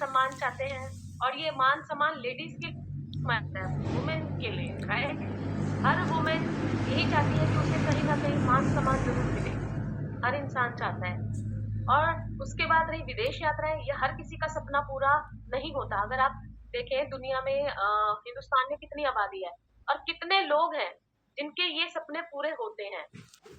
सम्मान चाहते हैं, और ये मान सम्मान लेडीज के वुमेन के लिए, राइट? हर वुमेन यही चाहती है कि उसे कहीं ना कहीं मान सम्मान जरूर मिले, हर इंसान चाहता है। और उसके बाद रही विदेश यात्राएं, ये हर किसी का सपना पूरा नहीं होता। अगर आप देखें दुनिया में, हिंदुस्तान में कितनी आबादी है और कितने लोग हैं जिनके ये सपने पूरे होते हैं,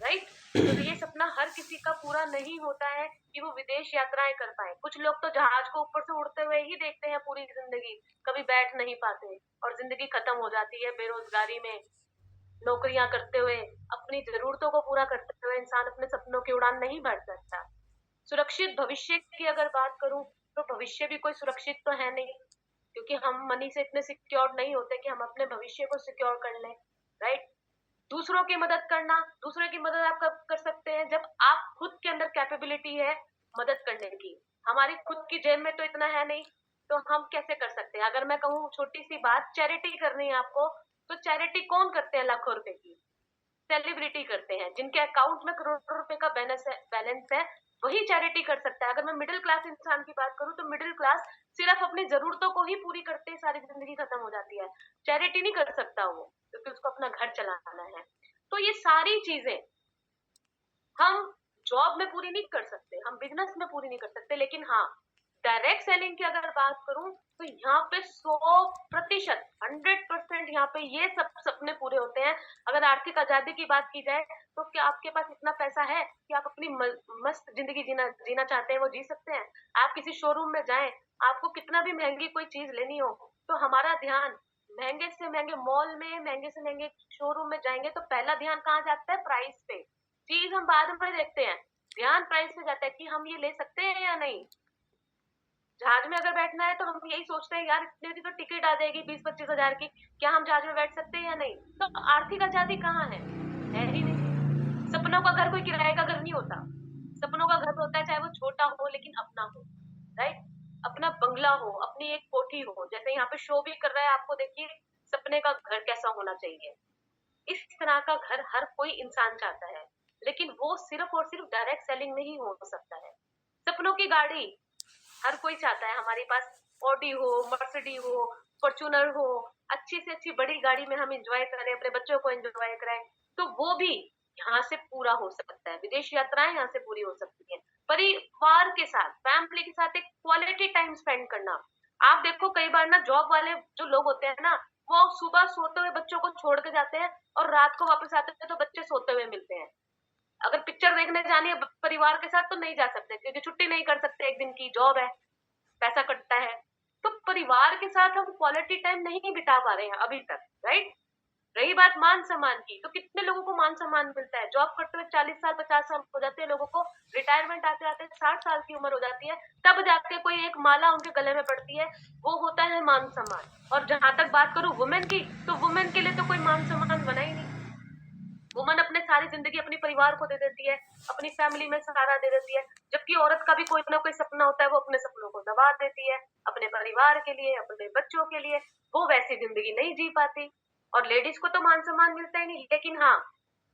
राइट? तो ये सपना हर किसी का पूरा नहीं होता है कि वो विदेश यात्राएं कर पाए। कुछ लोग तो जहाज को ऊपर से उड़ते हुए ही देखते हैं पूरी जिंदगी, कभी बैठ नहीं पाते, और जिंदगी खत्म हो जाती है बेरोजगारी में, नौकरियां करते हुए। अपनी जरूरतों को पूरा करते हुए इंसान अपने सपनों की उड़ान नहीं भर सकता। सुरक्षित भविष्य की अगर बात करूं, तो भविष्य भी कोई सुरक्षित तो है नहीं, क्योंकि हम मनी से इतने सिक्योर नहीं होते कि हम अपने भविष्य को सिक्योर कर लें, राइट? दूसरों की मदद करना, दूसरों की मदद आप कब कर सकते हैं? जब आप खुद के अंदर कैपेबिलिटी है मदद करने की। हमारी खुद की जेब में तो इतना है नहीं, तो हम कैसे कर सकते हैं? अगर मैं कहूँ छोटी सी बात, चैरिटी करनी है आपको, तो चैरिटी कौन करते हैं लाखों रुपए की? सेलिब्रिटी करते हैं, जिनके अकाउंट में करोड़ों रुपए का बैलेंस है, वही चैरिटी कर सकता है। अगर मैं मिडिल क्लास इंसान की बात करूं, तो मिडिल क्लास सिर्फ अपनी जरूरतों को ही पूरी करते ही सारी जिंदगी खत्म हो जाती है। चैरिटी नहीं कर सकता वो, क्योंकि उसको अपना घर चलाना है। तो ये सारी चीजें हम जॉब में पूरी नहीं कर सकते, हम बिजनेस में पूरी नहीं कर सकते, लेकिन हाँ, डायरेक्ट सेलिंग की अगर बात करूं, तो यहाँ पे 100%, 100% यहाँ पे ये सब सपने पूरे होते हैं। अगर आर्थिक आजादी की बात की जाए, तो क्या आपके पास इतना पैसा है कि आप अपनी मस्त जिंदगी जीना चाहते हैं, वो जी सकते हैं? आप किसी शोरूम में जाएं, आपको कितना भी महंगी कोई चीज लेनी हो, तो हमारा ध्यान महंगे से महंगे मॉल में, महंगे से महंगे शोरूम में जाएंगे, तो पहला ध्यान कहाँ जाता है? प्राइस पे। चीज हम बाद में देखते हैं, ध्यान प्राइस पे जाता है कि हम ये ले सकते हैं या नहीं। जहाज में अगर बैठना है तो हम यही सोचते हैं, यार इतनी की तो टिकट आ जाएगी 20-25 हजार की, क्या हम जहाज में बैठ सकते हैं या नहीं? तो आर्थिक आजादी कहाँ है ही नहीं। सपनों का घर कोई किराए का घर नहीं होता, सपनों का घर होता है चाहे वो छोटा हो लेकिन अपना हो, राइट? अपना बंगला हो, अपनी एक कोठी हो, जैसे यहाँ पे शो भी कर रहा है, आपको देखिए सपने का घर कैसा होना चाहिए। इस तरह का घर हर कोई इंसान चाहता है, लेकिन वो सिर्फ और सिर्फ डायरेक्ट सेलिंग में ही हो सकता है। सपनों की गाड़ी हर कोई चाहता है हमारे पास ऑडी हो, मर्सिडीज हो, फॉर्च्यूनर हो, अच्छी से अच्छी बड़ी गाड़ी में हम एंजॉय करें, अपने बच्चों को एंजॉय कराएं, तो वो भी यहाँ से पूरा हो सकता है। विदेश यात्राएं यहाँ से पूरी हो सकती है। परिवार के साथ, फैमिली के साथ एक क्वालिटी टाइम स्पेंड करना। आप देखो कई बार ना, जॉब वाले जो लोग होते हैं ना, वो सुबह सोते हुए बच्चों को छोड़ के जाते हैं और रात को वापस आते हैं तो बच्चे सोते हुए मिलते हैं। अगर पिक्चर देखने जानी है परिवार के साथ तो नहीं जा सकते, क्योंकि छुट्टी नहीं कर सकते, एक दिन की जॉब है, पैसा कटता है। तो परिवार के साथ हम क्वालिटी टाइम नहीं बिता पा रहे हैं अभी तक, राइट? रही बात मान सम्मान की, तो कितने लोगों को मान सम्मान मिलता है? जॉब करते हुए 40 साल 50 साल हो जाते हैं लोगों को, रिटायरमेंट आते आते 60 साल की उम्र हो जाती है, तब जाके कोई एक माला उनके गले में पड़ती है, वो होता है मान सम्मान। और जहां तक बात करूं वुमेन की, तो वुमेन के लिए तो कोई मान सम्मान बना ही नहीं। वुमन अपने सारी जिंदगी अपने परिवार को दे देती है, अपनी फैमिली में सहारा दे देती है, जबकि औरत का भी कोई ना कोई सपना होता है, वो अपने सपनों को दबा देती है अपने परिवार के लिए, अपने बच्चों के लिए, वो वैसी जिंदगी नहीं जी पाती। और लेडीज को तो मान सम्मान मिलता ही नहीं, लेकिन हाँ,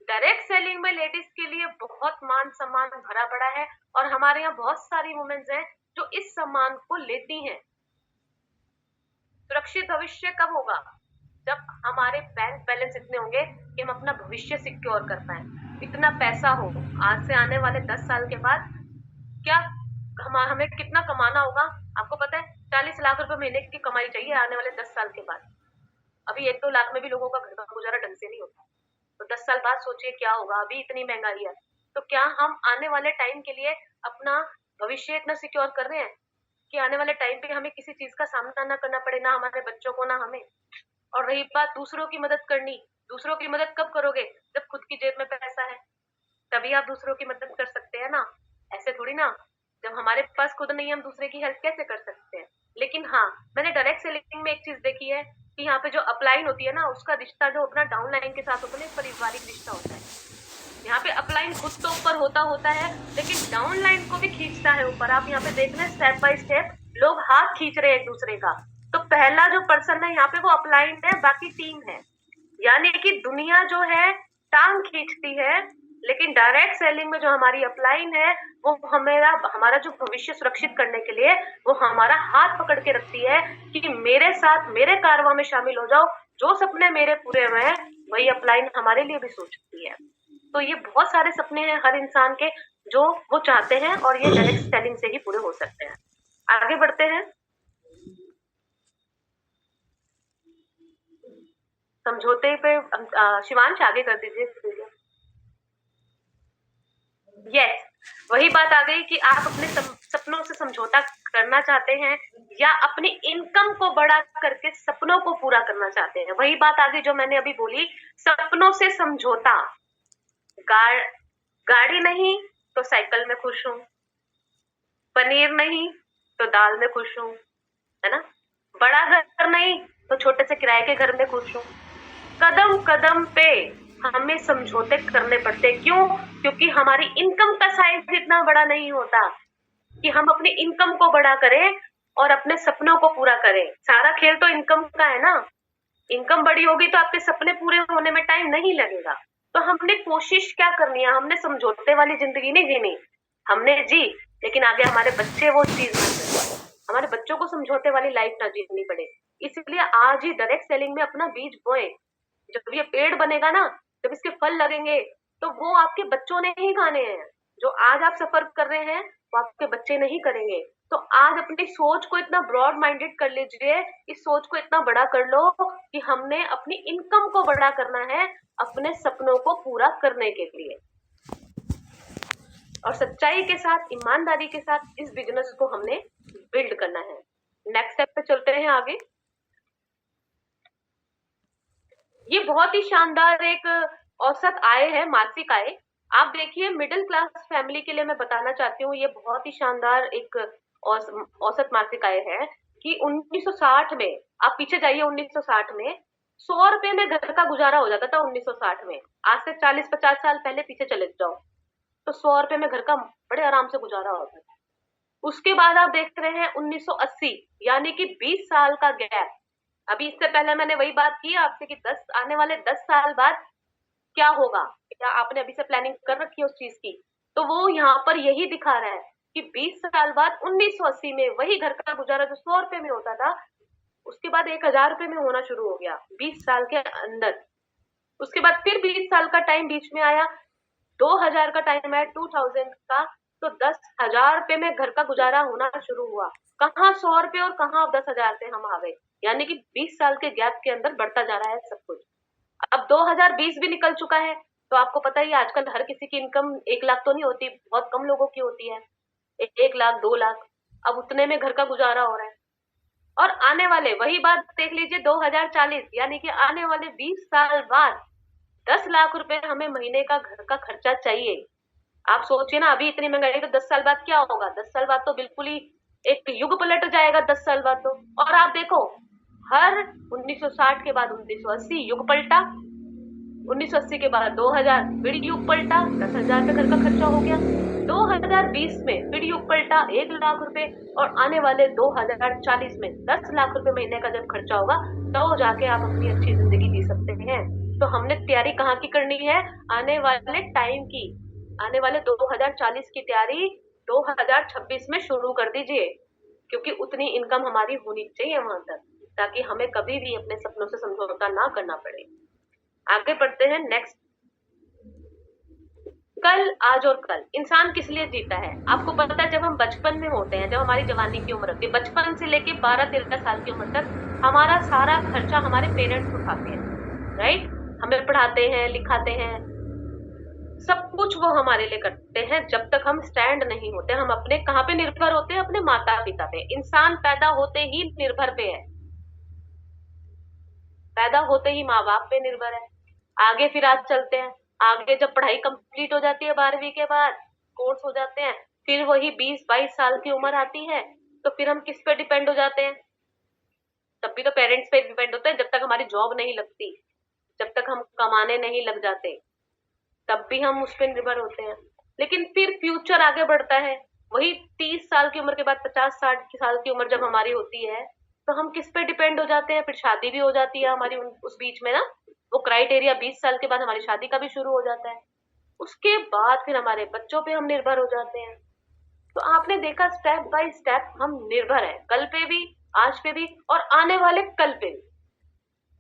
डायरेक्ट सेलिंग में लेडीज के लिए बहुत मान सम्मान भरा पड़ा है, और हमारे यहाँ बहुत सारी वुमेन्स हैं जो इस सम्मान को लेती हैं। सुरक्षित भविष्य कब होगा? जब हमारे बैंक बैलेंस इतने होंगे कि हम अपना भविष्य सिक्योर कर पाए, इतना पैसा हो। आज से आने वाले 10 साल के बाद क्या हमें कितना कमाना होगा? आपको पता है 40 लाख रुपए महीने की कमाई चाहिए आने वाले 10 साल के बाद। अभी 1-2 लाख में भी लोगों का घर का गुजारा ढंग से नहीं होता, तो 10 साल बाद सोचिए क्या होगा। अभी इतनी महंगाई है, तो क्या हम आने वाले टाइम के लिए अपना भविष्य इतना सिक्योर कर रहे हैं कि आने वाले टाइम पे हमें किसी चीज का सामना ना करना पड़े, ना हमारे बच्चों को, ना हमें? और रही बात दूसरों की मदद करनी, दूसरों की मदद कब करोगे? जब खुद की जेब में पैसा है, तभी आप दूसरों की मदद कर सकते हैं ना, ऐसे थोड़ी ना। जब हमारे पास खुद नहीं है, हम दूसरे की हेल्प कैसे कर सकते हैं? लेकिन हाँ, मैंने डायरेक्ट सेलिंग में एक चीज देखी है कि यहाँ पे जो अपलाइन होती है ना, उसका रिश्ता जो अपना डाउनलाइन के साथ होता है, पारिवारिक रिश्ता होता है। यहाँ पे अपलाइन खुद तो ऊपर होता है, लेकिन डाउनलाइन को भी खींचता है ऊपर। आप यहाँ पे देख रहे हैं स्टेप बाय स्टेप लोग हाथ खींच रहे हैं एक दूसरे का। तो पहला जो पर्सन है यहाँ पे वो अपलाइन है, बाकी टीम है। यानी कि दुनिया जो है टांग खींचती है, लेकिन डायरेक्ट सेलिंग में जो हमारी अपलाइन है वो हमेरा हमारा जो भविष्य सुरक्षित करने के लिए वो हमारा हाथ पकड़ के रखती है कि मेरे साथ मेरे कारवां में शामिल हो जाओ, जो सपने मेरे पूरे हुए हैं वही अपलाइन हमारे लिए भी सोचती है। तो ये बहुत सारे सपने हैं हर इंसान के जो वो चाहते हैं और ये डायरेक्ट सेलिंग से ही पूरे हो सकते हैं। आगे बढ़ते हैं, समझौते पे शिवांश आगे कर दीजिए। यस, वही बात आ गई कि आप अपने सपनों से समझौता करना चाहते हैं या अपनी इनकम को बड़ा करके सपनों को पूरा करना चाहते हैं। वही बात आ गई जो मैंने अभी बोली, सपनों से समझौता। गाड़ी नहीं तो साइकिल में खुश हूँ, पनीर नहीं तो दाल में खुश हूँ, है ना। बड़ा घर नहीं तो छोटे से किराए के घर में खुश हूँ। कदम कदम पे हमें समझौते करने पड़ते। क्यों? क्योंकि हमारी इनकम का साइज इतना बड़ा नहीं होता कि हम अपनी इनकम को बड़ा करें और अपने सपनों को पूरा करें। सारा खेल तो इनकम का है ना। इनकम बड़ी होगी तो आपके सपने पूरे होने में टाइम नहीं लगेगा। तो हमने कोशिश क्या करनी है, हमने समझौते वाली जिंदगी नहीं जीनी। हमने जी, लेकिन आगे हमारे बच्चे वो चीज ना करें, हमारे बच्चों को समझौते वाली लाइफ ना जीनी पड़े। इसलिए आज ही डायरेक्ट सेलिंग में अपना बीज बोए। जब ये पेड़ बनेगा ना, जब इसके फल लगेंगे तो वो आपके बच्चों ने ही खाने हैं। जो आज आप सफर कर रहे हैं वो आपके बच्चे नहीं करेंगे। तो आज अपनी सोच को इतना ब्रॉड माइंडेड कर लीजिए, इस सोच को इतना बड़ा कर लो कि हमने अपनी इनकम को बड़ा करना है अपने सपनों को पूरा करने के लिए, और सच्चाई के साथ ईमानदारी के साथ इस बिजनेस को हमने बिल्ड करना है। नेक्स्ट स्टेप पे चलते हैं आगे। ये बहुत ही शानदार एक औसत आय है, मासिक आय। आप देखिए मिडिल क्लास फैमिली के लिए मैं बताना चाहती हूँ, ये बहुत ही शानदार एक औसत मासिक आय है कि 1960 में, आप पीछे जाइए 1960 में 100 रुपए में घर का गुजारा हो जाता था। 1960 में, आज से 40-50 साल पहले पीछे चले जाओ तो 100 रुपए में घर का बड़े आराम से गुजारा होता था। उसके बाद आप देख रहे हैं 1980, यानी कि 20 साल का गैप। अभी इससे पहले मैंने वही बात की आपसे कि 10 आने वाले 10 साल बाद क्या होगा, क्या आपने अभी से प्लानिंग कर रखी है उस चीज की? तो वो यहाँ पर यही दिखा रहा है कि 20 साल बाद 1980 में वही घर का गुजारा जो 100 रुपए में होता था, उसके बाद 1000 रुपए में होना शुरू हो गया 20 साल के अंदर। उसके बाद फिर 20 साल का टाइम बीच में आया, 2000 का टाइम है, 2000 का, तो 10,000 रुपए में घर का गुजारा होना शुरू हुआ। कहाँ 100 रुपए और कहाँ 10,000 पे हम आ गए, यानी कि 20 साल के गैप के अंदर बढ़ता जा रहा है सब कुछ। अब 2020 भी निकल चुका है, तो आपको पता ही आजकल हर किसी की इनकम 1 लाख तो नहीं होती, बहुत कम लोगों की होती है, 1 लाख 2 लाख। अब उतने में घर का गुजारा हो रहा है। और आने वाले, वही बात देख लीजिए 2040, यानी कि आने वाले 20 साल बाद 10 लाख रुपए हमें महीने का घर का खर्चा चाहिए। आप सोचिए ना, अभी इतनी महंगाई, तो 10 साल बाद क्या होगा? 10 साल बाद तो बिल्कुल ही एक युग पलट जाएगा 10 साल बाद तो। और आप देखो, हर 1960 के बाद 1980 युग पलटा, 1980 के बाद 2000 फिर युग पलटा, 10,000 पे घर का खर्चा हो गया। 2020 में फिर युग पलटा 1 लाख रुपए, और आने वाले 2040 में 10 लाख रुपए महीने का जब खर्चा होगा तो जाके आप अपनी अच्छी जिंदगी जी सकते हैं। तो हमने तैयारी कहाँ की करनी है? आने वाले टाइम की, आने वाले 2040 की तैयारी 2026 में शुरू कर दीजिए, क्योंकि उतनी इनकम हमारी होनी चाहिए वहां तक, ताकि हमें कभी भी अपने सपनों से समझौता ना करना पड़े। आगे बढ़ते हैं नेक्स्ट। कल, आज और कल, इंसान किस लिए जीता है? आपको पता है, जब हम बचपन में होते हैं, जब हमारी जवानी की उम्र होती है, बचपन से लेके 12-13 साल की उम्र तक हमारा सारा खर्चा हमारे पेरेंट्स उठाते हैं, राइट। हमें पढ़ाते हैं, लिखाते हैं, सब कुछ वो हमारे लिए करते हैं। जब तक हम स्टैंड नहीं होते, हम अपने कहाँ पे निर्भर होते हैं? अपने माता पिता पे। इंसान पैदा होते ही निर्भर पे है, पैदा होते ही माँ बाप पे निर्भर है। आगे फिर आज चलते हैं, आगे जब पढ़ाई कंप्लीट हो जाती है 12वीं के बाद, कोर्स हो जाते हैं, फिर वही 20-22 साल की उम्र आती है, तो फिर हम किस पे डिपेंड हो जाते हैं? तब भी तो पेरेंट्स पे डिपेंड होते हैं, जब तक हमारी जॉब नहीं लगती, जब तक हम कमाने नहीं लग जाते, तब भी हम उस पर निर्भर होते हैं। लेकिन फिर फ्यूचर आगे बढ़ता है, वही 30 साल की उम्र के बाद 50-60 साल की उम्र जब हमारी होती है, तो हम किस पे डिपेंड हो जाते हैं? फिर शादी भी हो जाती है हमारी उस बीच में ना, वो क्राइटेरिया 20 साल के बाद हमारी शादी का भी शुरू हो जाता है। उसके बाद फिर हमारे बच्चों पे हम निर्भर हो जाते हैं। तो आपने देखा स्टेप बाय स्टेप हम निर्भर हैं, कल पे भी, आज पे भी और आने वाले कल पे भी।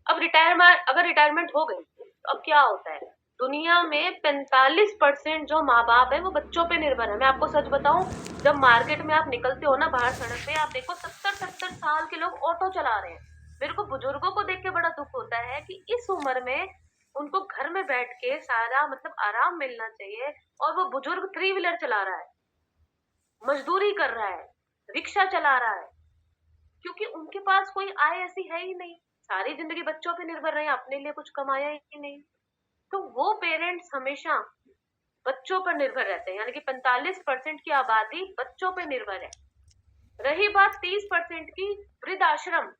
अब रिटायरमेंट, अगर रिटायरमेंट हो गई तो अब क्या होता है, दुनिया में 45% जो माँ बाप है वो बच्चों पे निर्भर है। मैं आपको सच बताऊं, जब मार्केट में आप निकलते हो ना बाहर सड़क पे, आप देखो 70-70 साल के लोग ऑटो चला रहे हैं। मेरे को बुजुर्गों को देख के बड़ा दुख होता है कि इस उम्र में उनको घर में बैठ के सारा मतलब आराम मिलना चाहिए, और वो बुजुर्ग थ्री व्हीलर चला रहा है, मजदूरी कर रहा है, रिक्शा चला रहा है, क्योंकि उनके पास कोई आय ऐसी है ही नहीं। सारी जिंदगी बच्चों पे निर्भर रहे, अपने लिए कुछ कमाया ही नहीं। तो वो पेरेंट्स हमेशा बच्चों पर निर्भर रहते हैं, यानी कि 45% की आबादी बच्चों पर निर्भर है। रही बात 30% की, वृद्धाश्रम।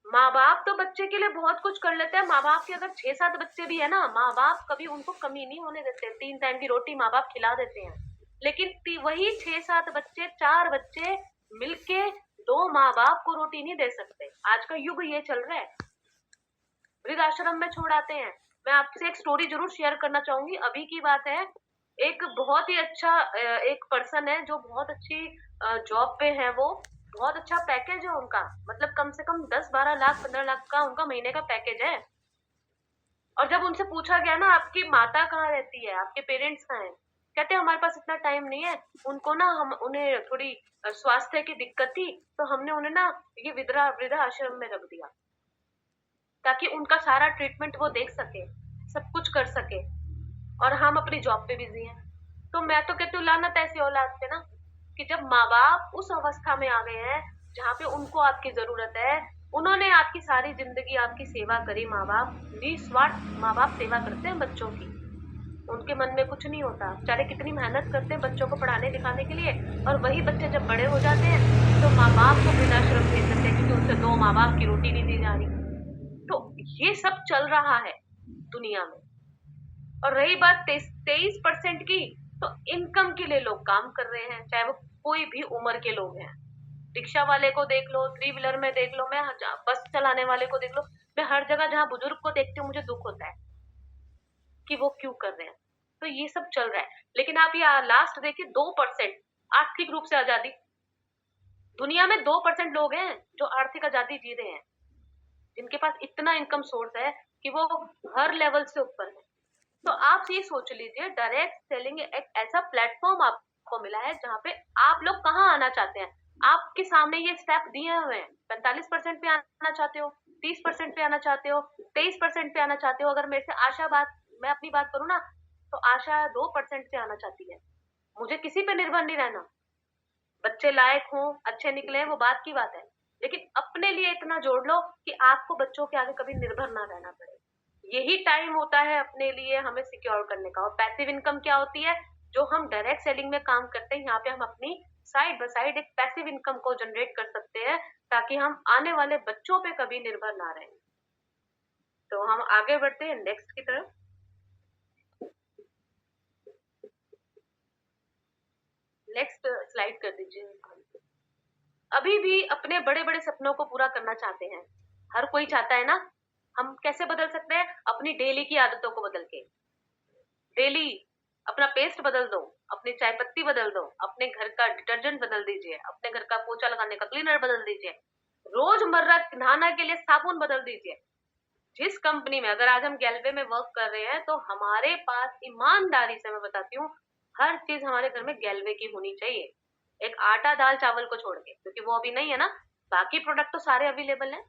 माँ बाप तो बच्चे के लिए बहुत कुछ कर लेते हैं, माँ बाप के अगर 6-7 बच्चे भी है ना, माँ बाप कभी उनको कमी नहीं होने देते, 3 टाइम की रोटी माँ बाप खिला देते हैं। लेकिन वही 6-7 बच्चे, 4 बच्चे मिलके 2 माँ बाप को रोटी नहीं दे सकते। आज का युग ये चल रहा है, वृद्धाश्रम में छोड़ आते हैं। मैं आपसे एक स्टोरी जरूर शेयर करना चाहूंगी, अभी की बात है। एक बहुत ही अच्छा एक पर्सन है जो बहुत अच्छी जॉब पे है, वो बहुत अच्छा पैकेज है उनका, मतलब कम से कम 10-12 लाख 15 लाख का उनका महीने का पैकेज है। और जब उनसे पूछा गया ना आपकी माता कहाँ रहती है, आपके पेरेंट्स कहाँ हैं, कहते हैं हमारे पास इतना टाइम नहीं है, उनको ना हम उन्हें थोड़ी स्वास्थ्य की दिक्कत थी, तो हमने उन्हें ना ये वृद्धा आश्रम में रख दिया, ताकि उनका सारा ट्रीटमेंट वो देख सके, सब कुछ कर सके, और हम अपनी जॉब पे बिजी हैं। तो मैं तो कहती हूँ लानत ऐसी औलाद पे ना, कि जब माँ बाप उस अवस्था में आ गए हैं जहाँ पे उनको आपकी जरूरत है, उन्होंने आपकी सारी जिंदगी आपकी सेवा करी, माँ बाप निस्वार्थ माँ बाप सेवा करते हैं बच्चों की, उनके मन में कुछ नहीं होता, बेचारे कितनी मेहनत करते हैं बच्चों को पढ़ाने लिखाने के लिए, और वही बच्चे जब बड़े हो जाते हैं तो माँ बाप को वृद्धाश्रम भेज देते हैं, क्योंकि उनसे 2 माँ बाप की रोटी नहीं दी जा रही। तो ये सब चल रहा है दुनिया में। और रही बात 23% की, तो इनकम के लिए लोग काम कर रहे हैं, चाहे वो कोई भी उम्र के लोग हैं। रिक्शा वाले को देख लो, थ्री व्हीलर में देख लो, मैं बस चलाने वाले को देख लो, मैं हर जगह जहाँ बुजुर्ग को देखती हूँ मुझे दुख होता है कि वो क्यों कर रहे हैं। तो ये सब चल रहा है। लेकिन आप ये लास्ट देखिए, 2% आर्थिक रूप से आजादी। दुनिया में 2% लोग हैं जो आर्थिक आजादी जी रहे हैं, जिनके पास इतना इनकम सोर्स है कि वो हर लेवल से ऊपर है। तो आप ये सोच लीजिए, डायरेक्ट सेलिंग एक ऐसा प्लेटफॉर्म आपको मिला है जहाँ पे आप लोग कहाँ आना चाहते हैं। आपके सामने ये स्टेप दिए हुए हैं, 45% पे आना चाहते हो, 30% पे आना चाहते हो, 23% पे आना चाहते हो। अगर मेरे से मैं अपनी बात करूँ ना, तो आशा 2% से आना चाहती है। मुझे किसी पे निर्भर नहीं रहना, बच्चे लायक हों, अच्छे निकले, वो बात की बात है, लेकिन अपने लिए इतना जोड़ लो कि आपको बच्चों के आगे कभी निर्भर ना रहना पड़े। यही टाइम होता है अपने लिए हमें सिक्योर करने का। और पैसिव इनकम क्या होती है, जो हम डायरेक्ट सेलिंग में काम करते हैं, यहाँ पे हम अपनी साइड बाय साइड एक पैसिव इनकम को जनरेट कर सकते हैं, ताकि हम आने वाले बच्चों पे कभी निर्भर ना रहें। तो हम आगे बढ़ते हैं नेक्स्ट की तरफ। नेक्स्ट स्लाइड कर दीजिए। अभी भी अपने बड़े बड़े सपनों को पूरा करना चाहते हैं, हर कोई चाहता है ना। हम कैसे बदल सकते हैं, अपनी डेली की आदतों को बदल के। डेली अपना पेस्ट बदल दो, अपनी चाय पत्ती बदल दो, अपने घर का डिटर्जेंट बदल दीजिए, अपने घर का पोछा लगाने का क्लीनर बदल दीजिए, रोजमर्रा नहाना के लिए साबुन बदल दीजिए। जिस कंपनी में, अगर आज हम गैलवे में वर्क कर रहे हैं, तो हमारे पास ईमानदारी से मैं बताती हूँ, हर चीज हमारे घर में गैलवे की होनी चाहिए, एक आटा दाल चावल को छोड़ के, क्योंकि वो अभी नहीं है ना, बाकी प्रोडक्ट तो सारे अवेलेबल हैं।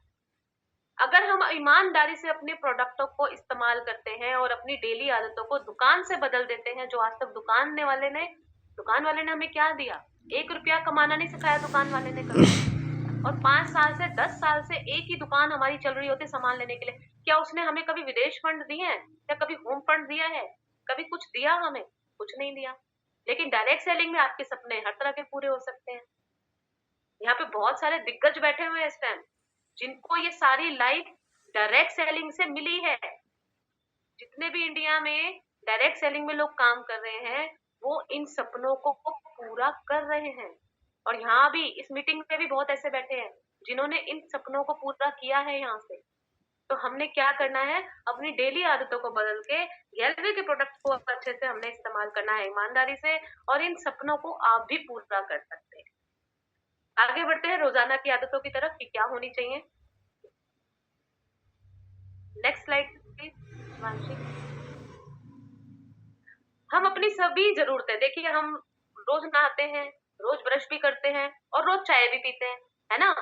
अगर हम ईमानदारी से अपने प्रोडक्टों को इस्तेमाल करते हैं और अपनी डेली आदतों को दुकान से बदल देते हैं, जो आज तक दुकान वाले ने हमें क्या दिया, 1 रुपया कमाना नहीं सिखाया दुकान वाले ने कभी। और 5 साल से 10 साल से एक ही दुकान हमारी चल रही होती सामान लेने के लिए, क्या उसने हमें कभी विदेश फंड दिए हैं, या कभी होम फंड दिया है, कभी कुछ दिया हमें, कुछ नहीं दिया। लेकिन डायरेक्ट सेलिंग में आपके सपने हर तरह के पूरे हो सकते हैं। यहाँ पे बहुत सारे दिग्गज बैठे हुए हैं इस टाइम, जिनको ये सारी लाइफ डायरेक्ट सेलिंग से मिली है। जितने भी इंडिया में डायरेक्ट सेलिंग में लोग काम कर रहे हैं, वो इन सपनों को पूरा कर रहे हैं। और यहाँ भी इस मीटिंग में भी बहुत ऐसे बैठे हैं जिन्होंने इन सपनों को पूरा किया है यहाँ से। तो हमने क्या करना है, अपनी डेली आदतों को बदल के गैलवे के प्रोडक्ट को अच्छे से हमने इस्तेमाल करना है ईमानदारी से, और इन सपनों को आप भी पूरा कर सकते हैं। आगे बढ़ते हैं रोजाना की आदतों की तरफ कि क्या होनी चाहिए। Next slide please Mansi. हम अपनी सभी जरूरतें, देखिए हम रोज नहाते हैं, रोज ब्रश भी करते हैं और रोज चाय भी पीते हैं, है ना।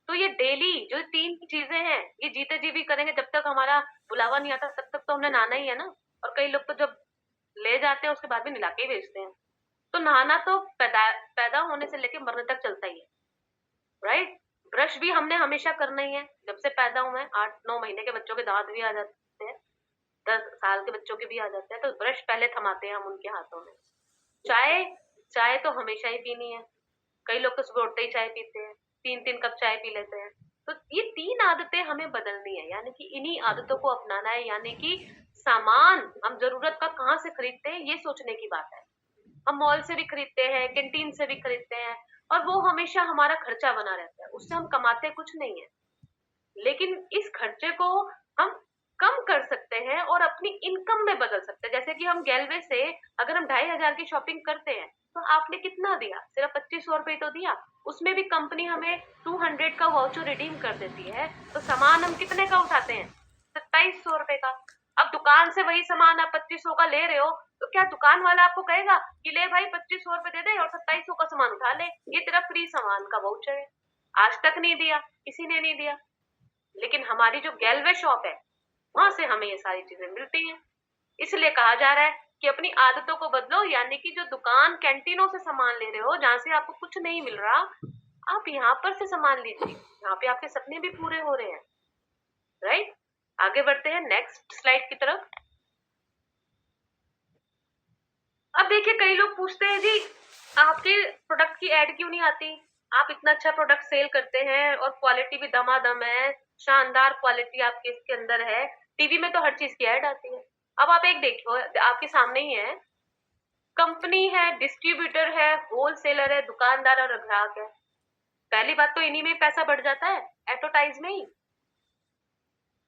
तो ये डेली जो 3 चीजें हैं, ये जीते जी भी करेंगे, जब तक हमारा बुलावा नहीं आता तब तक तो हमने नहाना ही है ना। और कई लोग तो जब ले जाते हैं उसके बाद भी नहा के ही भेजते हैं। तो नहाना तो पैदा होने से लेके मरने तक चलता ही है, राइट। ब्रश भी हमने हमेशा करना ही है, जब से पैदा हुए 8-9 महीने के बच्चों के दांत भी आ जाते हैं, 10 साल के बच्चों के भी आ जाते हैं, तो ब्रश पहले थमाते हैं हम उनके हाथों में। चाय, चाय तो हमेशा ही पीनी है, कई लोग तो सुबह उठते ही चाय पीते हैं, 3-3 कप चाय पी लेते हैं। तो ये 3 आदतें हमें बदलनी है, यानी कि इन्हीं आदतों को अपनाना है, यानी कि सामान हम जरूरत का कहाँ से खरीदते हैं ये सोचने की बात है। हम मॉल से भी खरीदते हैं, कैंटीन से भी खरीदते हैं, और वो हमेशा हमारा खर्चा बना रहता है, उससे हम कमाते कुछ नहीं है। लेकिन इस खर्चे को हम कम कर सकते हैं और अपनी इनकम में बदल सकते हैं। जैसे कि हम गैलवे से अगर हम 2,500 की शॉपिंग करते हैं, तो आपने कितना दिया, सिर्फ 2500 रुपए तो दिया, उसमें भी कंपनी हमें 200 का वाउचर रिडीम कर देती है, तो सामान हम कितने का उठाते हैं, 2700 रुपए का। अब दुकान से वही सामान आप 2500 का ले रहे हो, तो क्या दुकान वाला आपको कहेगा कि ले भाई 2500 रुपए दे दे और 2700 का सामान उठा ले, ये तेरा फ्री सामान का वाउचर है। आज तक नहीं दिया, किसी ने नहीं दिया। लेकिन हमारी जो गैलवे शॉप है, वहां से हमें ये सारी चीजें मिलती हैं। इसलिए कहा जा रहा है कि अपनी आदतों को बदलो, यानी कि जो दुकान कैंटीनों से सामान ले रहे हो, जहां से आपको कुछ नहीं मिल रहा, आप यहाँ पर से सामान लीजिए, यहाँ पे आपके सपने भी पूरे हो रहे हैं, राइट। आगे बढ़ते हैं नेक्स्ट स्लाइड की तरफ। अब देखिए कई लोग पूछते हैं जी आपके प्रोडक्ट की एड क्यों नहीं आती, आप इतना अच्छा प्रोडक्ट सेल करते हैं और क्वालिटी भी दमादम है, शानदार क्वालिटी आपके इसके अंदर है, टीवी में तो हर चीज की एड आती है। अब आप एक देखो, आपके सामने ही है, कंपनी है, डिस्ट्रीब्यूटर है, होलसेलर है, दुकानदार और ग्राहक है। पहली बात तो इन्हीं में पैसा बढ़ जाता है, एडवर्टाइज में ही।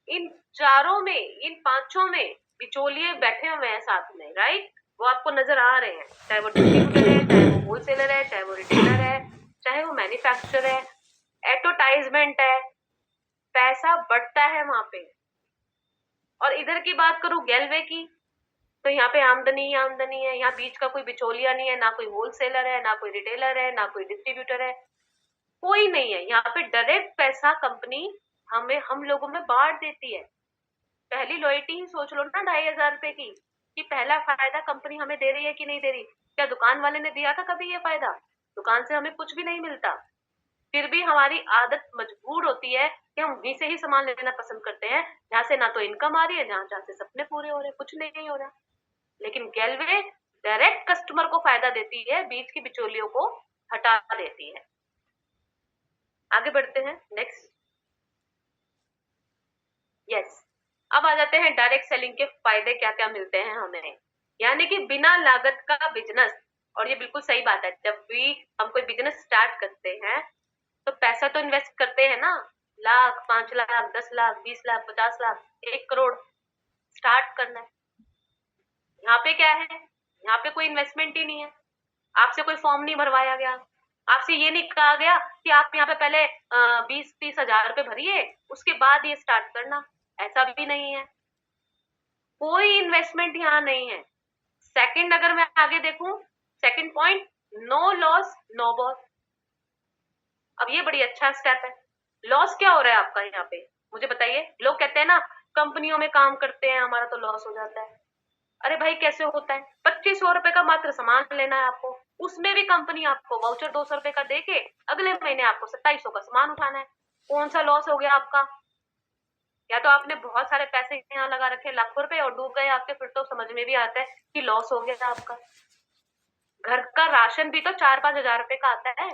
इन चारों में, इन पांचों में बिचौलिए बैठे हुए हैं साथ में, राइट। वो आपको नजर आ रहे हैं, चाहे वो डिस्ट्रीब्यूटर है, चाहे वो होलसेलर है, चाहे वो रिटेलर है, चाहे वो मैन्युफैक्चरर है, एडवर्टाइजमेंट है, पैसा बढ़ता है वहां पे। और इधर की बात करूं गैलवे की, तो यहाँ पे आमदनी ही आमदनी है, यहाँ बीच का कोई बिचौलिया नहीं है, ना कोई होलसेलर है, ना कोई रिटेलर है, ना कोई डिस्ट्रीब्यूटर है, कोई नहीं है। यहाँ पे डायरेक्ट पैसा कंपनी हमें, हम लोगों में बांट देती है। पहली लॉयल्टी ही सोच लो ना 2,500 रुपए की, कि पहला फायदा कंपनी हमें दे रही है कि नहीं दे रही। क्या दुकान वाले ने दिया था कभी ये फायदा? दुकान से हमें कुछ भी नहीं मिलता, फिर भी हमारी आदत मजबूर होती है कि हम वहीं से ही सामान लेना पसंद करते हैं, जहाँ से ना तो इनकम आ रही है, जहाँ से सपने पूरे हो रहे हैं, कुछ नहीं हो रहा। लेकिन गैलवे डायरेक्ट कस्टमर को फायदा देती है, बीच की बिचौलियों को हटा देती है। आगे बढ़ते हैं नेक्स्ट। यस, अब आ जाते हैं डायरेक्ट सेलिंग के फायदे क्या क्या मिलते हैं हमें, यानी कि बिना लागत का बिजनेस। और ये बिल्कुल सही बात है, जब भी हम कोई बिजनेस स्टार्ट करते हैं तो पैसा तो इन्वेस्ट करते हैं ना, लाख, 5 लाख, 10 लाख, 20 लाख, 50 लाख, 1 करोड़ स्टार्ट करना है। यहाँ पे क्या है, यहाँ पे कोई इन्वेस्टमेंट ही नहीं है, आपसे कोई फॉर्म नहीं भरवाया गया, आपसे ये नहीं कहा गया कि आप यहाँ पे पहले 20-30 हजार रुपए भरिए उसके बाद ये स्टार्ट करना, ऐसा भी नहीं है, कोई इन्वेस्टमेंट यहाँ नहीं है। सेकंड अगर मैं आगे देखूं, second point, no loss no boss. अब ये बड़ी अच्छा स्टेप है। लॉस क्या हो रहा है आपका यहाँ पे, मुझे बताइए। लोग कहते हैं ना कंपनियों में काम करते हैं हमारा तो लॉस हो जाता है। अरे भाई कैसे होता है, 2500 रुपए का मात्र सामान लेना है आपको, उसमें भी कंपनी आपको वाउचर 200 रुपए का देके अगले महीने आपको 2700 का सामान उठाना है। कौन सा लॉस हो गया आपका? या तो आपने बहुत सारे पैसे यहाँ लगा रखे लाखों रुपए और डूब गए आपके, फिर तो समझ में भी आता है कि लॉस हो गया आपका। घर का राशन भी तो 4-5 हजार रुपए का आता है,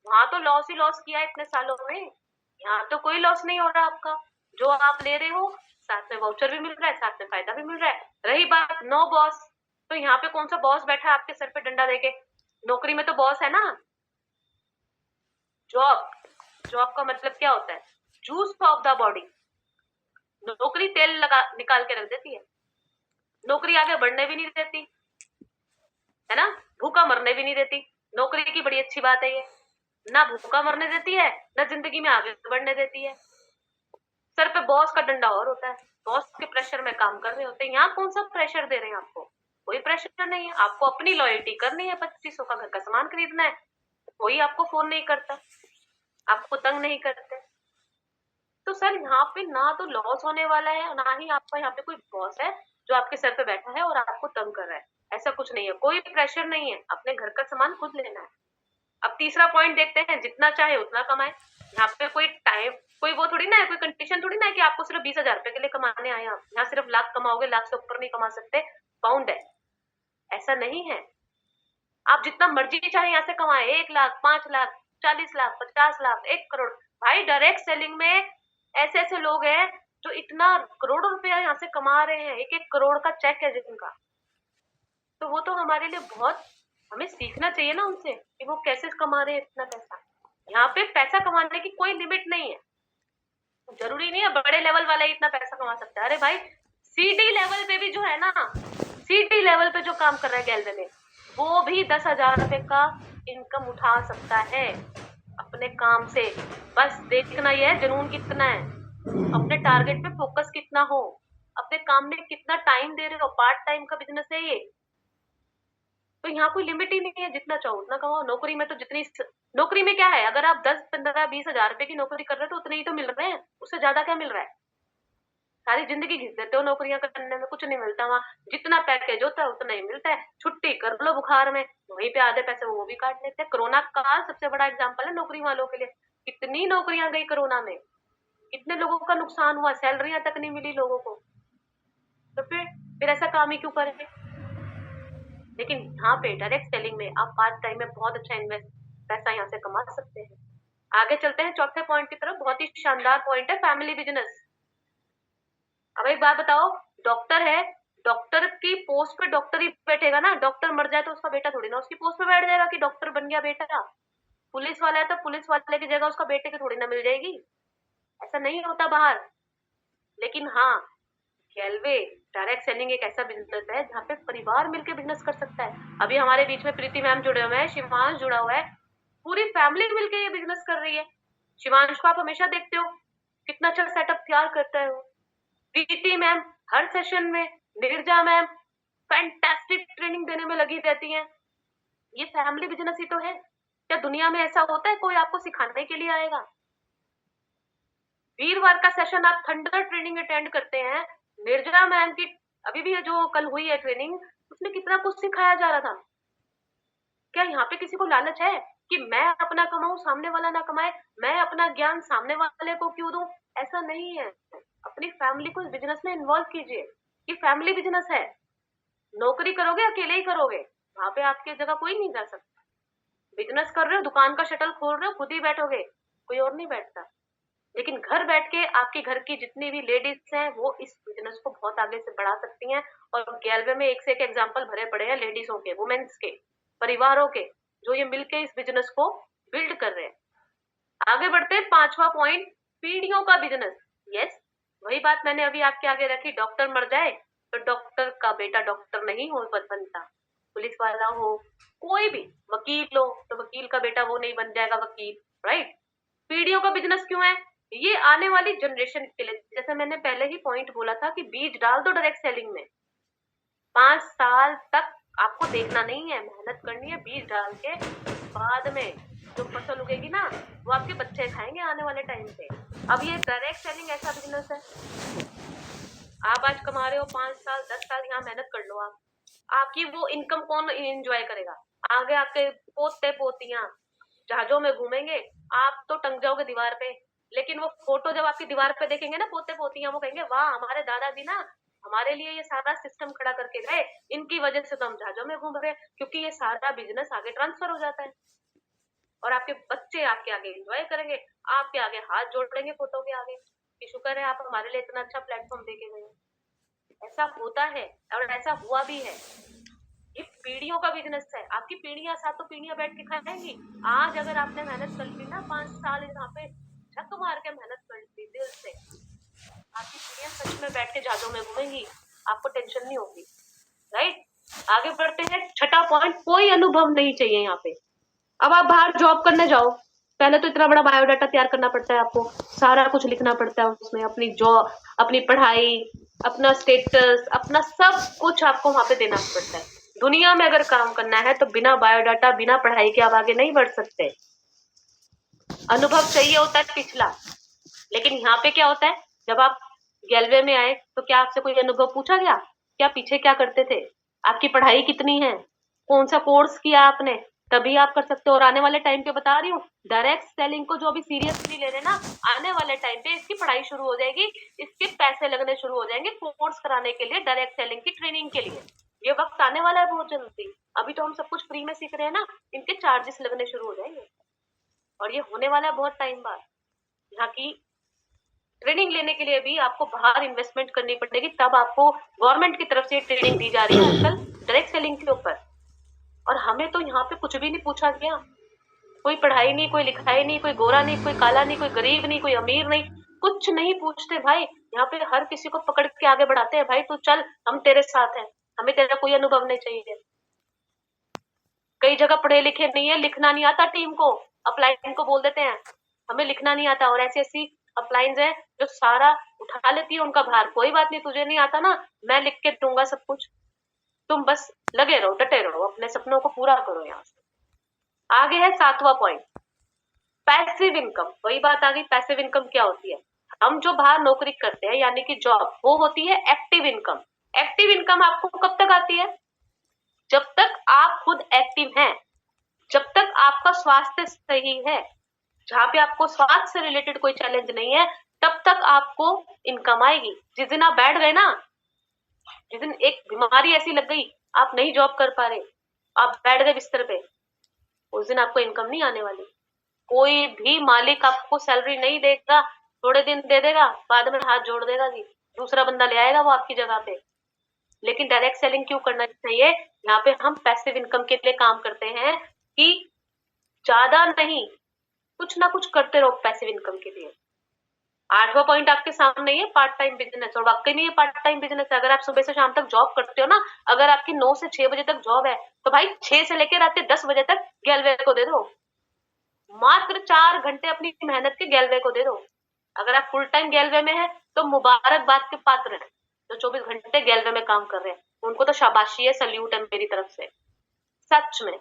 वहां तो लॉस ही लॉस किया इतने सालों में। यहाँ तो कोई लॉस नहीं हो रहा आपका, जो आप ले रहे हो साथ में वाउचर भी मिल रहा है, साथ में फायदा भी मिल रहा है। रही बात नो बॉस, तो यहाँ पे कौन सा बॉस बैठा है आपके सर पे डंडा देके? नौकरी में तो बॉस है ना। जॉब, जॉब का मतलब क्या होता है, जूस ऑफ द बॉडी, नौकरी तेल लगा निकाल के रख देती है, नौकरी आगे बढ़ने भी नहीं देती, है ना, भूखा मरने भी नहीं देती। नौकरी की बड़ी अच्छी बात है ये, ना भूखा मरने देती है, ना जिंदगी में आगे बढ़ने देती है। सर पे बॉस का डंडा और होता है, बॉस के प्रेशर में काम कर रहे होते हैं। यहाँ कौन सा प्रेशर दे रहे हैं आपको, कोई प्रेशर नहीं है। आपको अपनी लॉयल्टी करनी है, 2500 का घर का सामान खरीदना है, कोई आपको फोन नहीं करता, आपको तंग नहीं करते। तो सर यहाँ पे ना तो लॉस होने वाला है, ना ही आपका यहाँ पे कोई बॉस है जो आपके सर पे बैठा है और आपको तंग कर रहा है। ऐसा कुछ नहीं है, कोई प्रेशर नहीं है, अपने घर का सामान खुद लेना है। अब तीसरा पॉइंट देखते हैं, जितना चाहे उतना कमाए। यहाँ पे कोई टाइम, कोई वो थोड़ी ना है, कोई कंडीशन थोड़ी ना है कि आपको सिर्फ 20,000 रुपए के लिए कमाने आए आप। यहाँ सिर्फ लाख कमाओगे, लाख से ऊपर नहीं कमा सकते, बाउंड है, ऐसा नहीं है। आप जितना मर्जी चाहे यहाँ से कमाए, 1 लाख, 5 लाख, 40 लाख, 50 लाख, 1 करोड़। भाई डायरेक्ट सेलिंग में ऐसे ऐसे लोग हैं जो इतना करोड़ों रुपया यहाँ से कमा रहे हैं, 1-1 करोड़ का चेक है जिनका। तो वो तो हमारे लिए बहुत, हमें सीखना चाहिए ना उनसे कि वो कैसे कमा रहे हैं इतना पैसा। यहाँ पे पैसा कमाने की कोई लिमिट नहीं है, जरूरी नहीं है बड़े लेवल वाला ही इतना पैसा कमा सकता है। अरे भाई सीडी लेवल पे भी जो है ना, सीडी लेवल पे जो काम कर रहा है गैलवे में, वो भी 10,000 रुपए का इनकम उठा सकता है अपने काम से। बस देखना ही है जुनून कितना है, अपने टारगेट पे फोकस कितना हो, अपने काम में कितना टाइम दे रहे हो। पार्ट टाइम का बिजनेस है ये, तो यहाँ कोई लिमिट ही नहीं है, जितना चाहो उतना कमाओ। नौकरी में तो जितनी, नौकरी में क्या है, अगर आप 10, 15, 20,000 रुपए की नौकरी कर रहे हो तो उतने ही तो मिल रहे हैं, उससे ज्यादा क्या मिल रहा है। सारी जिंदगी घिस देते हो नौकरियां करने में, कुछ नहीं मिलता वहां। जितना पैकेज होता है उतना ही मिलता है, छुट्टी कर लो बुखार में, वहीं पे आधे पैसे वो भी काट लेते हैं। कोरोना काल सबसे बड़ा एग्जाम्पल है नौकरी वालों के लिए। कितनी नौकरियां गई कोरोना में, कितने लोगों का नुकसान हुआ, सैलरियां तक नहीं मिली लोगों को। तो फिर ऐसा काम ही क्यों करें। लेकिन यहाँ पे डायरेक्ट सेलिंग में आप पार्ट टाइम में बहुत अच्छा इन्वेस्ट पैसा यहाँ से कमा सकते हैं। आगे चलते हैं चौथे पॉइंट की तरफ, बहुत ही शानदार पॉइंट है, फैमिली बिजनेस। अब एक बात बताओ, डॉक्टर है, डॉक्टर की पोस्ट पे डॉक्टर ही बैठेगा ना, डॉक्टर मर जाए तो उसका बेटा थोड़ी ना उसकी पोस्ट पे बैठ जाएगा कि डॉक्टर बन गया बेटा। पुलिस वाला है तो पुलिस वाले की जगह उसका बेटे की थोड़ी ना मिल जाएगी, ऐसा नहीं होता बाहर। लेकिन हाँ, गैलवे डायरेक्ट सेलिंग एक ऐसा बिजनेस है जहाँ पे परिवार मिलकर बिजनेस कर सकता है। अभी हमारे बीच में प्रीति मैम जुड़े हुए हैं, शिवांश जुड़ा हुआ है, पूरी फैमिली मिलकर ये बिजनेस कर रही है। शिवांश को आप हमेशा देखते हो कितना अच्छा सेटअप तैयार करता है वो। प्रीति मैम हर सेशन में, नीरजा मैम फैंटास्टिक ट्रेनिंग देने में लगी रहती हैं। ये फैमिली बिजनेस ही तो है। क्या दुनिया में ऐसा होता है कोई आपको सिखाने के लिए आएगा। वीरवार का सेशन आप थंडर ट्रेनिंग अटेंड करते हैं, निर्जला मैम की अभी भी जो कल हुई है ट्रेनिंग, उसमें कितना कुछ सिखाया जा रहा था। क्या यहाँ पे किसी को लालच है कि मैं अपना कमाऊं सामने वाला ना कमाए, मैं अपना ज्ञान सामने वाले को क्यों दूं। ऐसा नहीं है, अपनी फैमिली को इस बिजनेस में इन्वॉल्व कीजिए। ये फैमिली बिजनेस है, नौकरी करोगे अकेले ही करोगे, वहां पे आपकी जगह कोई नहीं जा सकता। बिजनेस कर रहे हो, दुकान का शटल खोल रहे हो, खुद ही बैठोगे, कोई और नहीं बैठता। लेकिन घर बैठ के आपके घर की जितनी भी लेडीज हैं वो इस बिजनेस को बहुत आगे से बढ़ा सकती हैं। और गैलवे में एक से एक एग्जाम्पल भरे पड़े हैं लेडीजों के, वुमेन्स के, परिवारों के, जो ये मिलके इस बिजनेस को बिल्ड कर रहे हैं। आगे बढ़ते हैं, पांचवा पॉइंट, पीढ़ियों का बिजनेस। यस, वही बात मैंने अभी आपके आगे रखी, डॉक्टर मर जाए तो डॉक्टर का बेटा डॉक्टर नहीं हो बनता, पुलिस वाला हो, कोई भी, वकील हो तो वकील का बेटा वो नहीं बन जाएगा वकील, राइट। पीढ़ियों का बिजनेस क्यों है, ये आने वाली जनरेशन के लिए, जैसे मैंने पहले ही पॉइंट बोला था कि बीज डाल दो डायरेक्ट सेलिंग में, 5 साल तक आपको देखना नहीं है, मेहनत करनी है, बीज डाल के बाद में जो फसल उगेगी ना वो आपके बच्चे खाएंगे आने वाले टाइम पे। अब ये डायरेक्ट सेलिंग ऐसा बिजनेस है, आप आज कमा रहे हो, 5 साल 10 साल यहाँ मेहनत कर लो आप, आपकी वो इनकम कौन एंजॉय करेगा। आगे आपके पोते पोतियां जहाजों में घूमेंगे, आप तो टंग जाओगे दीवार पे, लेकिन वो फोटो जब आपकी दीवार पे देखेंगे ना पोते पोतियां, वो कहेंगे वाह हमारे दादाजी ना हमारे लिए ये सारा सिस्टम खड़ा करके गए, इनकी वजह से तो हम जहाजों में घूम रहे हैं। क्योंकि ये सारा बिजनेस आगे ट्रांसफर हो जाता है और आपके बच्चे आपके आगे एंजॉय करेंगे, आपके आगे हाथ जोड़ेंगे फोटो के आगे कि शुक्र है आप हमारे लिए इतना अच्छा प्लेटफॉर्म देके गए। ऐसा होता है और ऐसा हुआ भी है। ये पीढ़ियों का बिजनेस है, आपकी पीढ़ियां साथ तो पीढ़ियां बैठ के खाएंगी। आज अगर आपने मेहनत कर ली ना, 5 साल यहाँ पे झक मार के मेहनत कर ली दिल से, आपकी पीढ़ियां यादों में घूमेंगी, आपको टेंशन नहीं होगी, राइट। आगे बढ़ते हैं, छठा पॉइंट, कोई अनुभव नहीं चाहिए यहाँ पे। अब आप बाहर जॉब करने जाओ, पहले तो इतना बड़ा बायोडाटा तैयार करना पड़ता है, आपको सारा कुछ लिखना पड़ता है उसमें, अपनी जॉब, अपनी पढ़ाई, अपना स्टेटस, अपना सब कुछ आपको वहां पे देना पड़ता है। दुनिया में अगर काम करना है तो बिना बायोडाटा, बिना पढ़ाई के आप आगे नहीं बढ़ सकते। अनुभव चाहिए होता है पिछला, लेकिन यहाँ पे क्या होता है, जब आप गैलवे में आए तो क्या आपसे कोई अनुभव पूछा गया, क्या पीछे क्या करते थे, आपकी पढ़ाई कितनी है, कौन सा कोर्स किया आपने, तभी आप कर सकते हो। और आने वाले टाइम पे बता रही हूँ, डायरेक्ट सेलिंग को जो अभी सीरियसली ले रहे ना, आने वाले टाइम पे इसकी पढ़ाई शुरू हो जाएगी, इसके पैसे लगने शुरू हो जाएंगे कोर्स कराने के लिए, डायरेक्ट सेलिंग की ट्रेनिंग के लिए। ये वक्त आने वाला है बहुत जल्दी। अभी तो हम सब कुछ फ्री में सीख रहे हैं ना, इनके चार्जेस लगने शुरू हो जाएंगे, और ये होने वाला है बहुत टाइम बाद। यहाँ की ट्रेनिंग लेने के लिए भी आपको बाहर इन्वेस्टमेंट करनी पड़ेगी, तब आपको गवर्नमेंट की तरफ से ट्रेनिंग दी जा रही है आजकल डायरेक्ट सेलिंग के ऊपर। और हमें तो यहाँ पे कुछ भी नहीं पूछा गया, कोई पढ़ाई नहीं, कोई लिखाई नहीं, कोई गोरा नहीं, कोई काला नहीं, कोई गरीब नहीं, कोई अमीर नहीं, कुछ नहीं पूछते भाई। यहाँ पे हर किसी को पकड़ के आगे बढ़ाते हैं, भाई तू चल, हम तेरे साथ हैं, हमें तेरा कोई अनुभव नहीं चाहिए। कई जगह पढ़े लिखे नहीं है, लिखना नहीं आता टीम को, अपलाइन को बोल देते हैं हमें लिखना नहीं आता, और ऐसी ऐसी अपलाइंस है जो सारा उठा लेती है उनका भार, कोई बात नहीं, तुझे नहीं आता ना, मैं लिख के दूंगा सब कुछ, तुम बस लगे रहो, डटे रहो, अपने सपनों को पूरा करो। यहाँ से आगे है सातवां पॉइंट, पैसिव इनकम। वही बात आ गई, पैसिव इनकम क्या होती है, हम जो बाहर नौकरी करते हैं यानी कि जॉब, वो होती है एक्टिव इनकम। एक्टिव इनकम आपको कब तक आती है, जब तक आप खुद एक्टिव हैं, जब तक आपका स्वास्थ्य सही है, जहां पे आपको स्वास्थ्य से रिलेटेड कोई चैलेंज नहीं है, तब तक आपको इनकम आएगी। जिस दिन आप बैठ गए ना, जिस दिन एक बीमारी ऐसी लग गई, आप नहीं जॉब कर पा रहे, आप बैठ गए बिस्तर पे, उस दिन आपको इनकम नहीं आने वाली। कोई भी मालिक आपको सैलरी नहीं देगा, थोड़े दिन दे देगा, बाद में हाथ जोड़ देगा जी, दूसरा बंदा ले आएगा वो आपकी जगह पे। लेकिन डायरेक्ट सेलिंग क्यों करना चाहिए, यहाँ पे हम पैसिव इनकम के लिए काम करते हैं कि ज्यादा नहीं, कुछ ना कुछ करते रहो पैसिव इनकम के लिए। आठवां पॉइंट आपके सामने है, पार्ट टाइम बिजनेस, और वाकई में ये पार्ट टाइम बिजनेस है। अगर आप सुबह से शाम तक जॉब करते हो ना, अगर आपकी 9 से 6 बजे तक जॉब है, तो भाई 6 से लेकर रात के 10 बजे तक गैलवे को दे दो, मात्र 4 घंटे अपनी मेहनत के गैलवे को दे दो। अगर आप फुल टाइम गैलवे में है तो मुबारकबाद के पात्र हैं, जो 24 घंटे गैलवे में काम कर रहे हैं, उनको तो शाबाशी है, सल्यूट है मेरी तरफ से, सच में।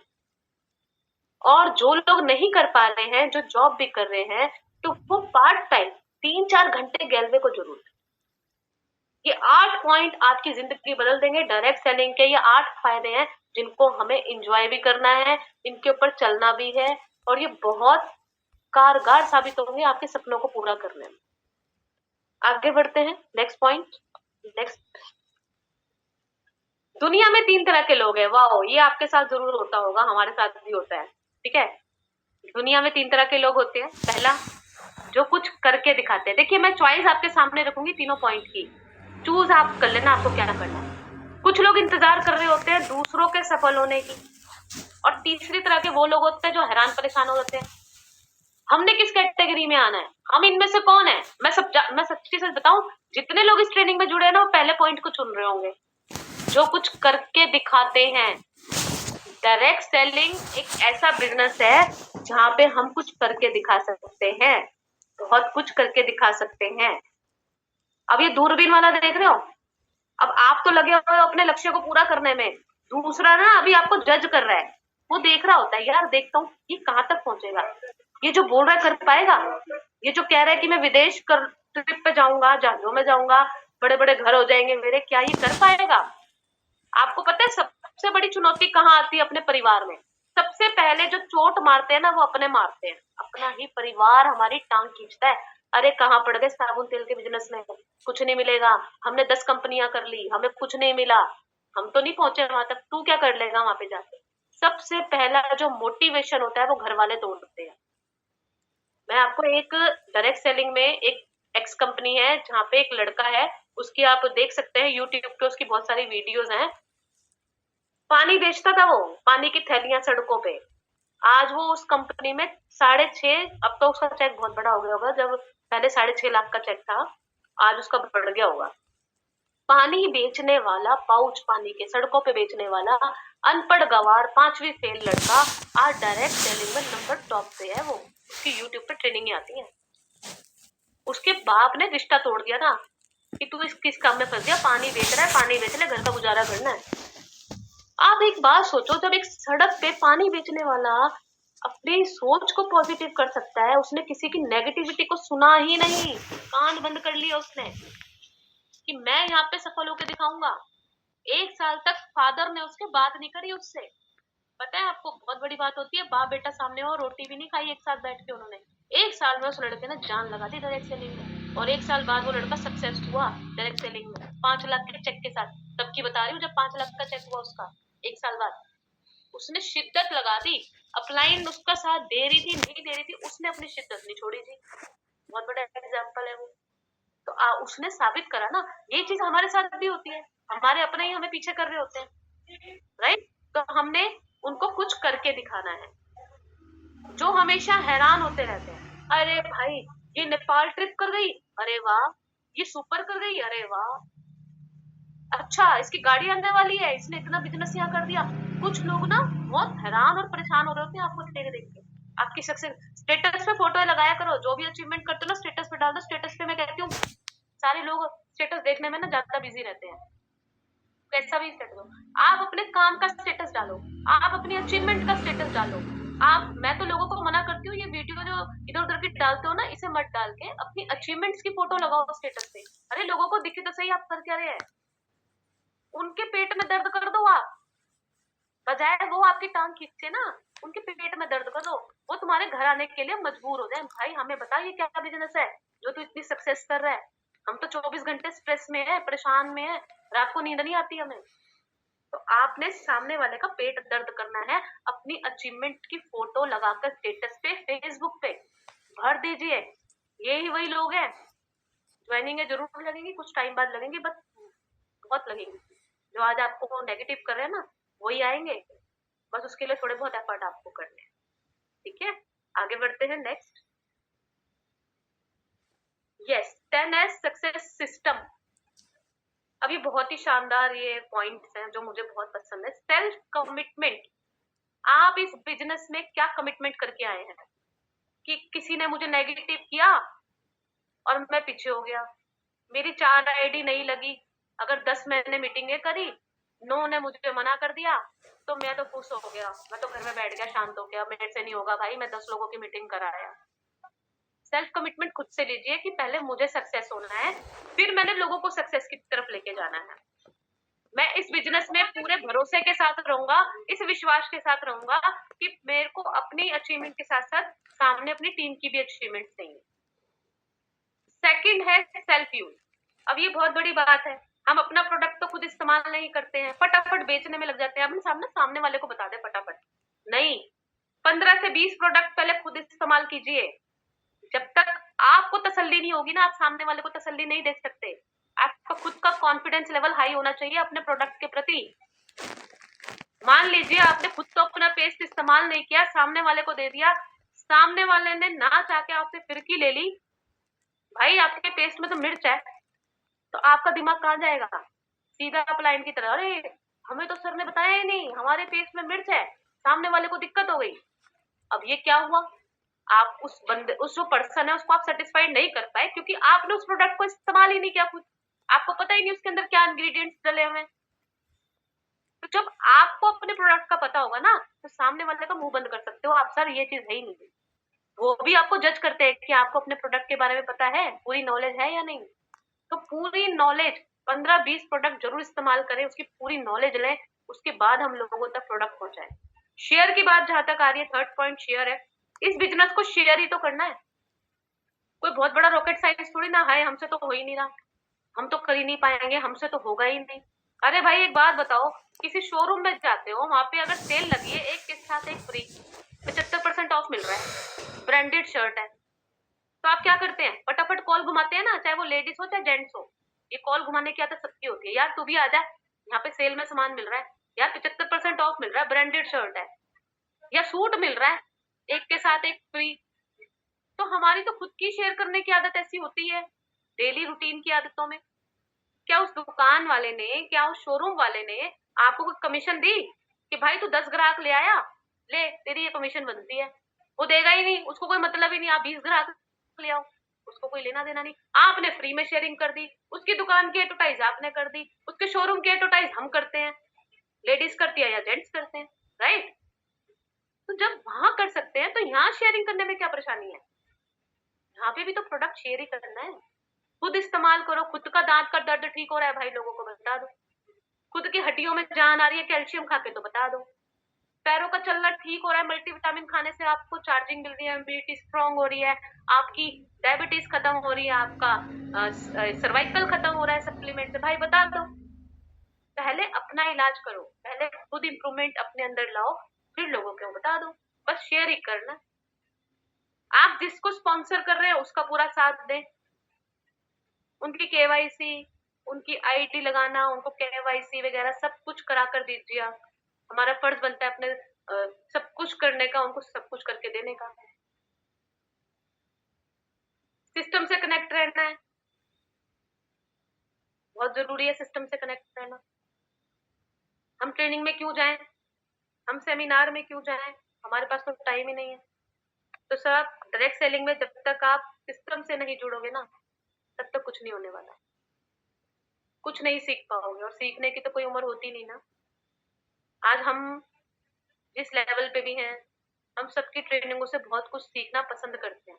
और जो लोग नहीं कर पा रहे हैं, जो जॉब भी कर रहे हैं, तो वो पार्ट टाइम 3-4 घंटे गैलवे को जरूर। ये 8 पॉइंट आपकी जिंदगी बदल देंगे। डायरेक्ट सेलिंग के ये 8 फायदे हैं जिनको हमें एंजॉय भी करना है, इनके ऊपर चलना भी है, और ये बहुत कारगर साबित होंगे आपके सपनों को पूरा करने में। आगे बढ़ते हैं, नेक्स्ट पॉइंट। नेक्स्ट, दुनिया में 3 तरह के लोग हैं। वाह, ये आपके साथ जरूर होता होगा, हमारे साथ भी होता है, ठीक है। दुनिया में 3 तरह के लोग होते हैं। पहला, जो कुछ करके दिखाते हैं। देखिए, मैं चॉइस आपके सामने रखूंगी तीनों पॉइंट की, चूज आप कर लेना आपको क्या करना है। कुछ लोग इंतजार कर रहे होते हैं दूसरों के सफल होने की, और तीसरी तरह के वो लोग होते हैं जो हैरान परेशान हो जाते हैं, हमने किस कैटेगरी में आना है, हम इनमें से कौन है। मैं सच्ची से बताऊं, जितने लोग इस ट्रेनिंग में जुड़े हैं ना, वो पहले पॉइंट को चुन रहे होंगे, जो कुछ करके दिखाते हैं। डायरेक्ट सेलिंग एक ऐसा बिजनेस है जहां पे हम कुछ करके दिखा सकते हैं, बहुत कुछ करके दिखा सकते हैं। अब ये दूरबीन वाला देख रहे हो, अब आप तो लगे हुए हो अपने लक्ष्य को पूरा करने में, दूसरा ना अभी आपको जज कर रहा है, वो देख रहा होता है, यार देखता हूँ ये कहाँ तक पहुंचेगा, ये जो बोल रहा है कर पाएगा, ये जो कह रहा है कि मैं विदेश कर ट्रिप पे जाऊंगा, जहाजों में जाऊंगा, बड़े बड़े घर हो जाएंगे मेरे, क्या ये कर पाएगा। आपको पता है सबसे बड़ी चुनौती कहाँ आती है, अपने परिवार में। सबसे पहले जो चोट मारते हैं ना, वो अपने मारते हैं, अपना ही परिवार हमारी टांग खींचता है। अरे कहाँ पड़ गए साबुन तेल के बिजनेस में, कुछ नहीं मिलेगा, हमने 10 कंपनियां कर ली, हमें कुछ नहीं मिला, हम तो नहीं पहुंचे वहां तक, तू क्या कर लेगा वहां पे जाके। सबसे पहला जो मोटिवेशन होता है वो घर वाले तोड़ते हैं। मैं आपको एक डायरेक्ट सेलिंग में एक एक्स कंपनी है जहाँ पे एक लड़का है, उसकी आप देख सकते हैं यूट्यूब पे, उसकी बहुत सारी वीडियोस हैं। पानी बेचता था वो, पानी की थैलियां सड़कों पे। आज वो उस कंपनी में 6.5, अब तो उसका चेक बहुत बड़ा हो गया होगा, जब पहले 6.5 लाख का चेक था, आज उसका बढ़ गया होगा। पानी बेचने वाला, पाउच पानी के सड़कों पे बेचने वाला अनपढ़ गवार 5वीं फेल लड़का आज डायरेक्ट सेलिंग में नंबर टॉप पे है। वो उसकी यूट्यूब पे ट्रेनिंग आती है। उसके बाप ने रिश्ता तोड़ दिया था कि तू किस काम में फंस गया, पानी बेच रहा है, पानी बेच ले, घर का गुजारा करना है। आप एक बात सोचो, जब एक सड़क पे पानी बेचने वाला अपनी सोच को पॉजिटिव कर सकता है, उसने किसी की नेगेटिविटी को सुना ही नहीं, कान बंद कर लिया उसने कि मैं यहाँ पे सफल होकर दिखाऊंगा। 1 साल तक फादर ने उसके बात नहीं करी उससे। पता है आपको, बहुत बड़ी बात होती है, बाप बेटा सामने हो, रोटी भी नहीं खाई एक साथ बैठ के उन्होंने। 1 साल में उस लड़के ने जान लगा दी डायरेक्ट सेलिंग में, और 1 साल बाद वो लड़का सक्सेस हुआ डायरेक्ट सेलिंग में 5 लाख के चेक के साथ। तब की बता रही हूँ जब 5 लाख का चेक हुआ उसका 1 साल बाद। उसने शिद्दत लगा दी, अपलाइन उसका साथ दे रही थी नहीं दे रही थी, उसने अपनी शिद्दत नहीं छोड़ी थी। बहुत बड़ा एग्जाम्पल है वो। तो उसने साबित करा ना, ये चीज हमारे साथ भी होती है, हमारे अपने ही हमें पीछे कर रहे होते हैं, राइट। तो हमने उनको कुछ करके दिखाना है। जो हमेशा हैरान होते रहते हैं, अरे भाई ये नेपाल ट्रिप कर गई, अरे वाह, ये सुपर कर गई, अरे वाह, अच्छा इसकी गाड़ी आने वाली है, इसने इतना बिजनेस यहाँ कर दिया। कुछ लोग ना बहुत हैरान और परेशान हो रहे होते हैं आपको देख के। आपकी सक्सेस स्टेटस पे फोटो लगाया करो, जो भी अचीवमेंट करते हो ना स्टेटस पे डाल दो। स्टेटस पे मैं कहती हूँ सारे लोग स्टेटस देखने में ना ज्यादा बिजी रहते हैं, कैसा भी स्टेटस हो, आप अपने काम का स्टेटस डालो, आप अपनी अचीवमेंट का स्टेटस डालो। मैं तो लोगों को मना करती हूँ, ये वीडियो जो इधर उधर की डालते हो ना, इसे मत डाल के अपनी अचीवमेंट्स की फोटो लगाओ स्टेटस पे। अरे लोगों को दिखे तो सही आप कर क्या रहे हैं। उनके पेट में दर्द कर दो आप, बजाय वो आपकी टांग खींचे ना, उनके पेट में दर्द कर दो, वो तुम्हारे घर आने के लिए मजबूर हो जाए। भाई हमें बता ये क्या बिजनेस है जो तू इतनी सक्सेस कर रहा है, हम तो 24 घंटे स्ट्रेस में है, परेशान में है, रात को नींद नहीं आती हमें। तो आपने सामने वाले का पेट दर्द करना है, अपनी अचीवमेंट की फोटो लगाकर स्टेटस पे फेसबुक पे भर दीजिए। यही वही लोग हैं, ज्वाइनिंग जरूर लगेंगी, कुछ टाइम बाद लगेंगी, बस बहुत लगेंगी। जो आज आपको नेगेटिव कर रहे हैं ना, वही आएंगे, बस उसके लिए थोड़े बहुत एफर्ट आपको करने हैं। ठीक है, आगे बढ़ते हैं next. Yes, 10S success system. अब ये बहुत ही शानदार ये पॉइंट्स हैं जो मुझे बहुत पसंद है। Self commitment. आप इस बिजनेस में क्या कमिटमेंट करके आए हैं कि किसी ने मुझे नेगेटिव किया और मैं पीछे हो गया, मेरी 4 आईडी नहीं लगी, अगर 10 मैंने मीटिंगें करी, 9 ने मुझे मना कर दिया, तो मैं तो खुश हो गया, मैं तो घर में बैठ गया शांत हो गया, मेरे से नहीं होगा भाई, मैं 10 लोगों की मीटिंग कराया। सेल्फ कमिटमेंट खुद से लीजिए कि पहले मुझे सक्सेस होना है, फिर मैंने लोगों को सक्सेस की तरफ लेके जाना है। मैं इस बिजनेस में पूरे भरोसे के साथ रहूंगा, इस विश्वास के साथ रहूंगा कि मेरे को अपनी अचीवमेंट के साथ साथ सामने अपनी टीम की भी अचीवमेंट चाहिए। सेकंड है सेल्फ यूज। अब ये बहुत बड़ी बात है, हम अपना प्रोडक्ट तो खुद इस्तेमाल नहीं करते हैं, फटाफट बेचने में लग जाते हैं। अपने सामने वाले को बता दे फटाफट, नहीं, 15 से 20 प्रोडक्ट पहले खुद इस्तेमाल कीजिए। जब तक आपको तसल्ली नहीं होगी ना, आप सामने वाले को तसल्ली नहीं दे सकते। आपका खुद का कॉन्फिडेंस लेवल हाई होना चाहिए अपने प्रोडक्ट के प्रति। मान लीजिए आपने खुद तो अपना पेस्ट इस्तेमाल नहीं किया, सामने वाले को दे दिया, सामने वाले ने ना चाह के आपसे फिरकी ले ली, भाई आपके पेस्ट में तो मिर्च है, तो आपका दिमाग कहाँ जाएगा, सीधा अपलाइन की तरह, अरे हमें तो सर ने बताया ही नहीं, हमारे पेस्ट में मिर्च है, सामने वाले को दिक्कत हो गई। अब ये क्या हुआ, आप उस बंदे, उस जो पर्सन है उसको आप सेटिस्फाइड नहीं कर पाए, क्योंकि आपने उस प्रोडक्ट को इस्तेमाल ही नहीं किया खुद, आपको पता ही नहीं उसके अंदर क्या इंग्रेडिएंट्स डले हुए हैं। तो जब आपको अपने प्रोडक्ट का पता होगा ना, तो सामने वाले का मुंह बंद कर सकते हो आप, सर ये चीज है ही नहीं। वो भी आपको जज करते हैं कि आपको अपने प्रोडक्ट के बारे में पता है, पूरी नॉलेज है या नहीं। तो पूरी नॉलेज, 15-20 प्रोडक्ट जरूर इस्तेमाल करें, उसकी पूरी नॉलेज लें, उसके बाद हम लोगों तक प्रोडक्ट पहुंचाएं। शेयर की बात जहां तक आ रही है, थर्ड पॉइंट शेयर है। इस बिजनेस को शेयर ही तो करना है, कोई बहुत बड़ा रॉकेट साइंस थोड़ी ना है, हमसे तो हो ही नहीं रहा, हम तो कर ही नहीं पाएंगे, हमसे तो होगा ही नहीं। अरे भाई एक बात बताओ, किसी शोरूम में जाते हो, वहां पे अगर सेल लगी है, एक के साथ एक फ्री, 75% ऑफ मिल रहा है, ब्रांडेड शर्ट है, तो आप क्या करते हैं, फटाफट कॉल घुमाते हैं ना, चाहे वो लेडीज हो चाहे जेंट्स हो। ये कॉल घुमाने की आदत सबकी होती है, यार तू भी आ जा, यहाँ पे सेल में सामान मिल रहा है, यार 75% ऑफ मिल रहा है, ब्रांडेड शर्ट है, या सूट मिल रहा है, एक के साथ एक फ्री। तो हमारी तो खुद की शेयर करने की आदत ऐसी होती है डेली रूटीन की आदतों में। क्या उस दुकान वाले ने, क्या उस शोरूम वाले ने आपको कोई कमीशन दी कि भाई तू 10 ग्राहक ले आया, ले तेरी ये कमीशन बनती है? वो देगा ही नहीं, उसको कोई मतलब ही नहीं। आप 20 ग्राहक ले आओ, उसको कोई लेना देना नहीं। आपने फ्री में शेयरिंग कर दी, उसकी दुकान की एडवर्टाइज आपने कर दी, उसके शोरूम की एडवर्टाइज हम करते हैं, लेडीज करती है या जेंट्स करते हैं, राइट? तो जब वहां कर सकते हैं तो यहाँ शेयरिंग करने में क्या परेशानी है? यहाँ पे भी तो प्रोडक्ट शेयर ही करना है। खुद इस्तेमाल करो, खुद का दांत का दर्द ठीक हो रहा है भाई, लोगों को बता दो। खुद की हड्डियों में जान आ रही है कैल्शियम खा के, तो बता दो। पैरों का चलना ठीक हो रहा है, मल्टीविटामिन खाने से आपको चार्जिंग मिल रही है, इम्यूनिटी स्ट्रांग हो रही है, आपकी डायबिटीज खत्म हो रही है, आपका सर्वाइकल खत्म हो रहा है सप्लीमेंट से, भाई बता दो। पहले अपना इलाज करो, पहले खुद इंप्रूवमेंट अपने अंदर लाओ, फिर लोगों को बता दो। बस शेयर ही करना। आप जिसको स्पॉन्सर कर रहे हैं उसका पूरा साथ दें, उनकी केवाईसी, उनकी आईडी लगाना, उनको केवाईसी वगैरह सब कुछ करा कर दीजिए आप। हमारा फर्ज बनता है अपने सब कुछ करने का, उनको सब कुछ करके देने का। सिस्टम से कनेक्ट रहना है, बहुत जरूरी है सिस्टम से कनेक्ट रहना। हम ट्रेनिंग में क्यों जाएं, हम सेमिनार में क्यों जाएं? हमारे पास तो टाइम ही नहीं है। तो सर आप डायरेक्ट सेलिंग में जब तक आप सिस्टम से नहीं जुड़ोगे ना, तब तक कुछ नहीं होने वाला, कुछ नहीं सीख पाओगे। और सीखने की तो कोई उम्र होती नहीं ना। आज हम जिस लेवल पे भी हैं, हम सबकी ट्रेनिंगों से बहुत कुछ सीखना पसंद करते हैं।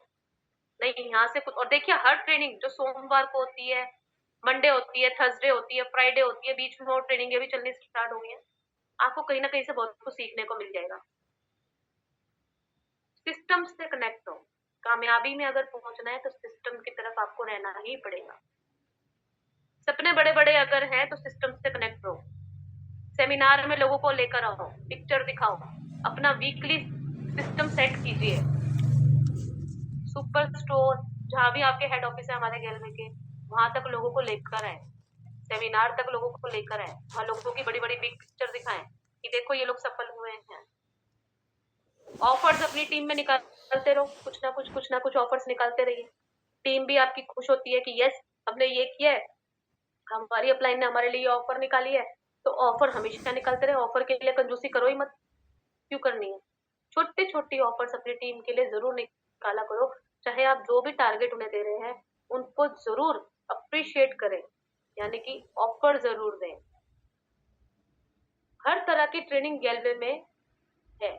नहीं यहाँ से कुछ, और देखिए हर ट्रेनिंग जो सोमवार को होती है, मंडे होती है, थर्सडे होती है, फ्राइडे होती है, बीच में और ट्रेनिंग भी चलनी स्टार्ट हो गई है, आपको कहीं ना कहीं से बहुत कुछ सीखने को मिल जाएगा। सिस्टम से कनेक्ट हो। कामयाबी में अगर पहुंचना है तो सिस्टम की तरफ आपको रहना ही पड़ेगा। सपने बड़े बड़े अगर हैं तो सिस्टम से कनेक्ट रहो। सेमिनार में लोगों को लेकर आओ, पिक्चर दिखाओ, अपना वीकली सिस्टम सेट कीजिए। सुपर स्टोर जहाँ भी आपके हेड ऑफिस है हमारे गैलरी के, वहां तक लोगों को लेकर आए, सेमिनार तक लोगों को लेकर आए, वहां लोगों की बड़ी बड़ी बिग पिक्चर दिखाएं कि देखो ये लोग सफल हुए हैं। ऑफर्स अपनी टीम में निकालते रहो, कुछ ना कुछ ऑफर्स निकालते रहिए। टीम भी आपकी खुश होती है कि यस हमने ये किया है, हमारी अपलाइन ने हमारे लिए ऑफर निकाली है। तो ऑफर हमेशा निकालते रहे, ऑफर के लिए कंजूसी करो ही मत। क्यों करनी है? छोटी छोटी ऑफर्स अपनी टीम के लिए जरूर निकाला करो। चाहे आप जो भी टारगेट उन्हें दे रहे हैं उनको जरूर अप्रिशिएट करें, यानी कि ऑफर जरूर दें। हर तरह की ट्रेनिंग गैलवे में है,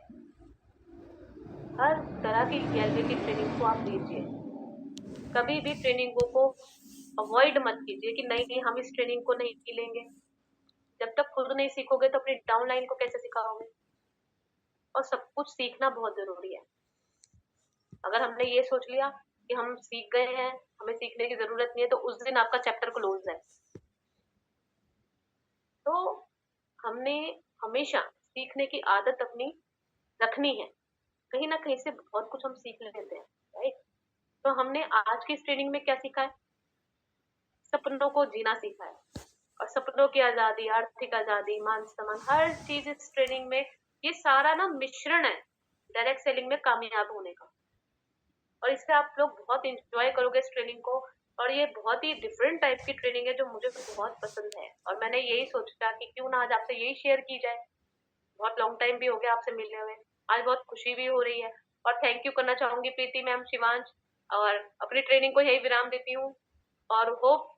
हर तरह की गैलवे की ट्रेनिंग को आप लीजिए। कभी भी ट्रेनिंगों को अवॉइड मत कीजिए कि नहीं हम इस ट्रेनिंग को नहीं लेंगे। जब तक खुद नहीं सीखोगे तो अपनी डाउनलाइन को कैसे सिखाओगे? और सब कुछ सीखना बहुत जरूरी है। अगर हमने ये सोच लिया कि हम सीख गए हैं, हमें सीखने की जरूरत नहीं है, तो उस दिन आपका चैप्टर क्लोज है। तो हमने हमेशा सीखने की आदत अपनी रखनी है। कहीं ना कहीं से बहुत कुछ हम सीख लेते हैं, राइट? तो हमने आज की इस ट्रेनिंग में क्या सीखा है? सपनों को जीना सीखा है। और सपनों की आजादी, आर्थिक आजादी, मान सम्मान, हर चीज इस ट्रेनिंग में, ये सारा ना मिश्रण है डायरेक्ट सेलिंग में कामयाब होने का। और इससे आप लोग बहुत इंजॉय करोगे इस ट्रेनिंग को। और ये बहुत ही डिफरेंट टाइप की ट्रेनिंग है जो मुझे बहुत पसंद है, और मैंने यही सोचा कि क्यों ना आज आपसे यही शेयर की जाए। बहुत लॉन्ग टाइम भी हो गया आपसे मिले हुए, आज बहुत खुशी भी हो रही है। और थैंक यू करना चाहूंगी प्रीति मैम, शिवांश, और अपनी ट्रेनिंग को यही विराम देती हूँ। और होप